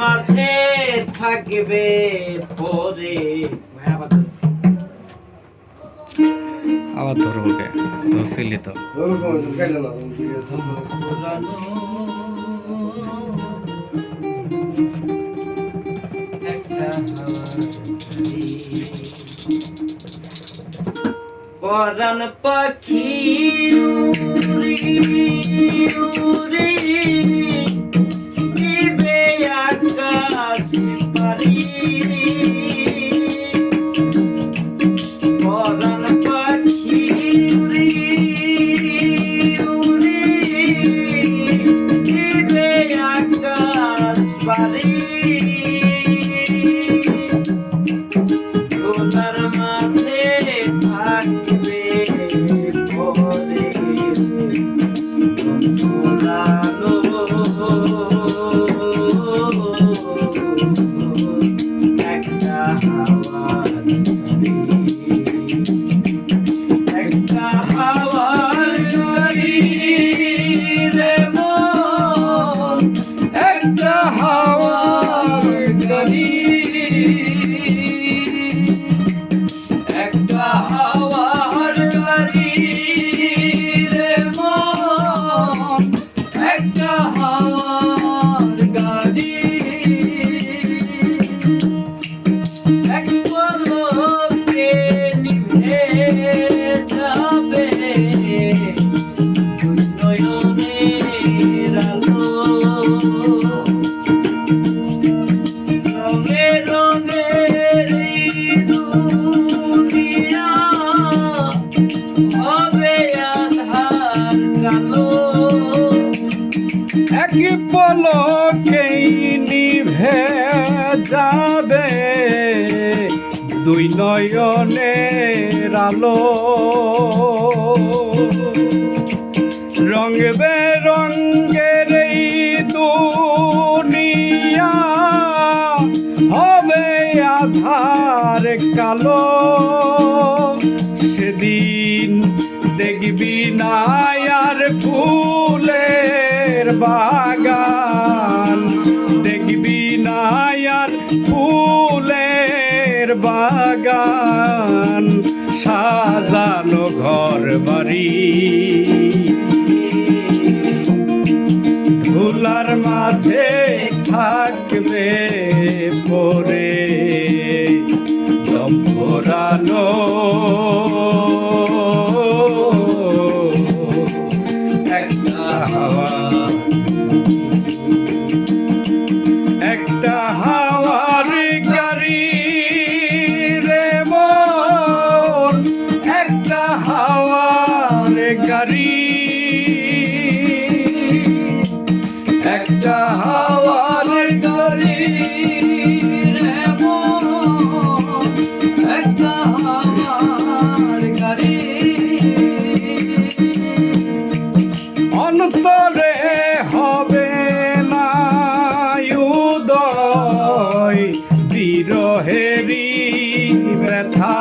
মাঝে থাকবে পরে আবার ধরবো কে ধরছিলি তো পরাণ পাখি উড়ি উড়ি দিবে আকাশ পারি পরাণ পাখি উড়ি উড়ি দিবে আকাশ পারি সোনার মাঝে থাকবে পরে পুরানো একটা হাওয়ার গাড়ি রে মন একটা হাওয়ার গাড়ি একটা হাওয়ার গাড়ি রে মন একটা হাওয়ার গাড়ি এক পলকে নিভে যাবে নয়নের আলো রঙে রঙের দুনিয়া হবে আধার কালো এক পলকেই নিভে যাবে দুই নয়নের আলো রঙ বেরঙের এই দুনিয়া হবে আধার কালো সেদিন দেখবি না আর ফুলের বাগান দেখবি না আর ফুলের বাগান সাজানো ঘর বাড়ি ধুলার মাঝে থাকবে পরে দম ভরানো একটা হাওয়ার গাড়ি রে মন একটা হাওয়ার গাড়ি একটা হাওয়ার গাড়ি রে মন একটা হাওয়ার গাড়ি অন্তরে হবে না উদয় বিরহেরি ব্যথা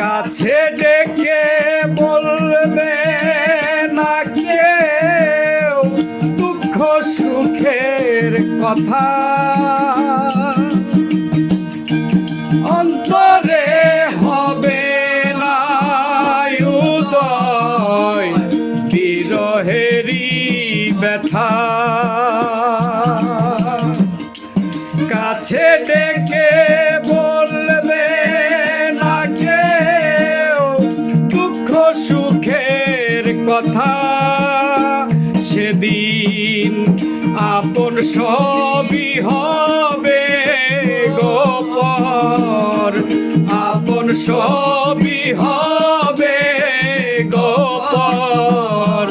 কাছে ডেকে বলবে না কেউ দুঃখ সুখের কথা অন্তরে হবে না উদয় বিরহেরি ব্যথা কাছে ডেকে বলবে না কেউ দুঃখ সুখের কথা সেদিন আপন সবই হবে গোপর আপন সবই হবে গোপর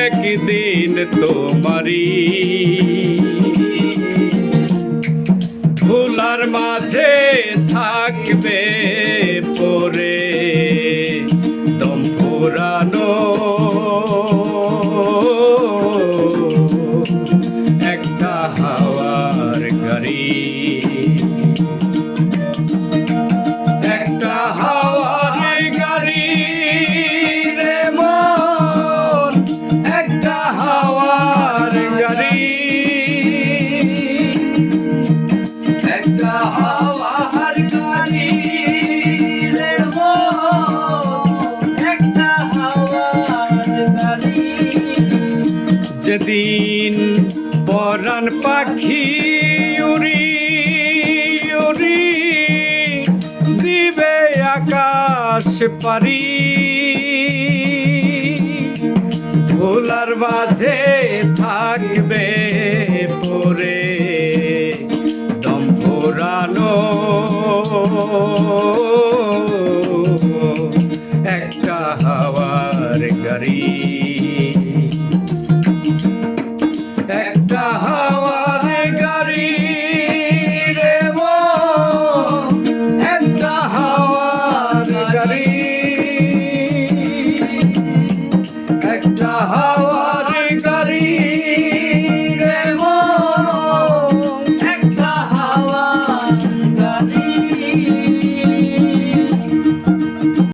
একদিন তোমারি ধুলার মাঝে থাকবে পরে দম পুরানো একটা হাওয়ার গাড়ি একটা হাওয়ার গাড়ি রে মন একটা হাওয়ার গাড়ি যেদিন পরাণ পাখি উড়ি উড়ি দিবে আকাশ পারি, ভোলার মাঝে থাকবে